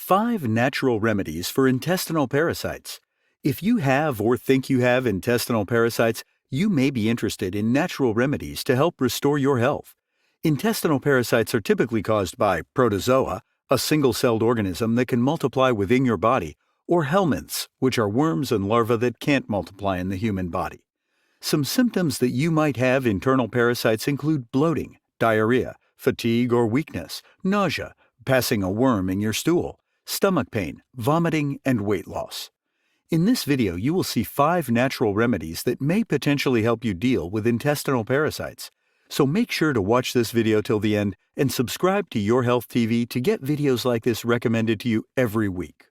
5 natural remedies for intestinal parasites. If you have or think you have intestinal parasites, you may be interested in natural remedies to help restore your health. Intestinal parasites are typically caused by protozoa, a single-celled organism that can multiply within your body, or helminths, which are worms and larvae that can't multiply in the human body. Some symptoms that you might have internal parasites include bloating, diarrhea, fatigue or weakness, nausea, passing a worm in your stool, stomach pain, vomiting, and weight loss. In this video, you will see 5 natural remedies that may potentially help you deal with intestinal parasites. So make sure to watch this video till the end and subscribe to Your Health TV to get videos like this recommended to you every week.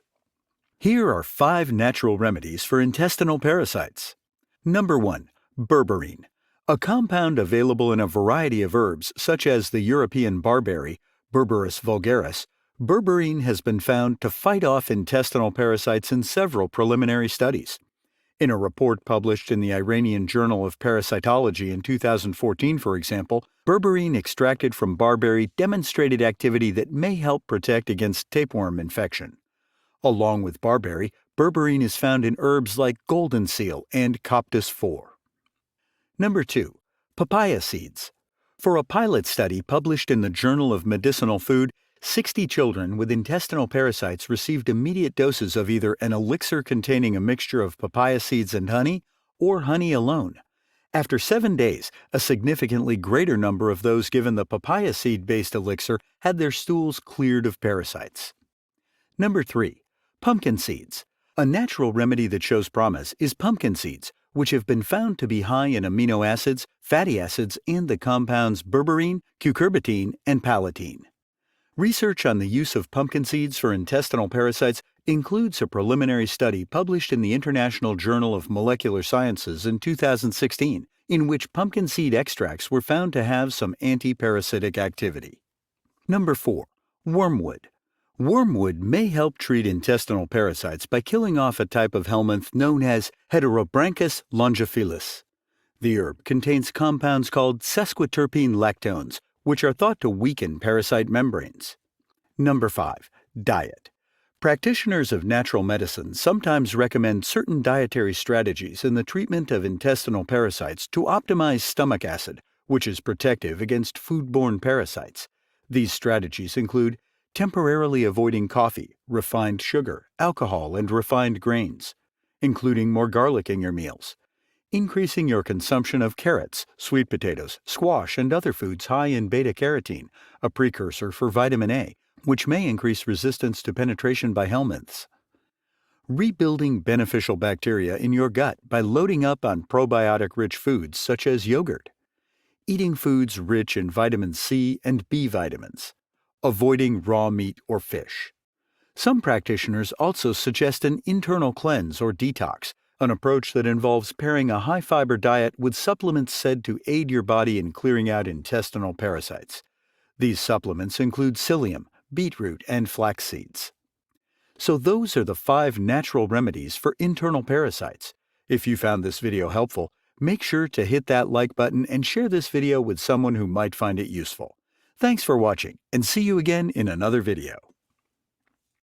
Here are 5 natural remedies for intestinal parasites. Number 1. Berberine. A compound available in a variety of herbs such as the European barberry, Berberis vulgaris. Berberine has been found to fight off intestinal parasites in several preliminary studies. In a report published in the Iranian Journal of Parasitology in 2014, for example, berberine extracted from barberry demonstrated activity that may help protect against tapeworm infection. Along with barberry, berberine is found in herbs like golden seal and coptis 4. Number 2. Papaya seeds. For a pilot study published in the Journal of Medicinal Food, 60 children with intestinal parasites received immediate doses of either an elixir containing a mixture of papaya seeds and honey, or honey alone. After 7 days, a significantly greater number of those given the papaya seed-based elixir had their stools cleared of parasites. Number 3. Pumpkin seeds. A natural remedy that shows promise is pumpkin seeds, which have been found to be high in amino acids, fatty acids, and the compounds berberine, cucurbitine, and palatine. Research on the use of pumpkin seeds for intestinal parasites includes a preliminary study published in the International Journal of Molecular Sciences in 2016, in which pumpkin seed extracts were found to have some anti-parasitic activity. Number 4. Wormwood. Wormwood may help treat intestinal parasites by killing off a type of helminth known as Heterobranchus longifilis. The herb contains compounds called sesquiterpene lactones, which are thought to weaken parasite membranes. Number 5. Diet. Practitioners of natural medicine sometimes recommend certain dietary strategies in the treatment of intestinal parasites to optimize stomach acid, which is protective against foodborne parasites. These strategies include temporarily avoiding coffee, refined sugar, alcohol, and refined grains, including more garlic in your meals. Increasing your consumption of carrots, sweet potatoes, squash, and other foods high in beta-carotene, a precursor for vitamin A, which may increase resistance to penetration by helminths. Rebuilding beneficial bacteria in your gut by loading up on probiotic-rich foods such as yogurt. Eating foods rich in vitamin C and B vitamins. Avoiding raw meat or fish. Some practitioners also suggest an internal cleanse or detox, an approach that involves pairing a high-fiber diet with supplements said to aid your body in clearing out intestinal parasites. These supplements include psyllium, beetroot, and flax seeds. So those are the 5 natural remedies for internal parasites. If you found this video helpful, make sure to hit that like button and share this video with someone who might find it useful. Thanks for watching, and see you again in another video.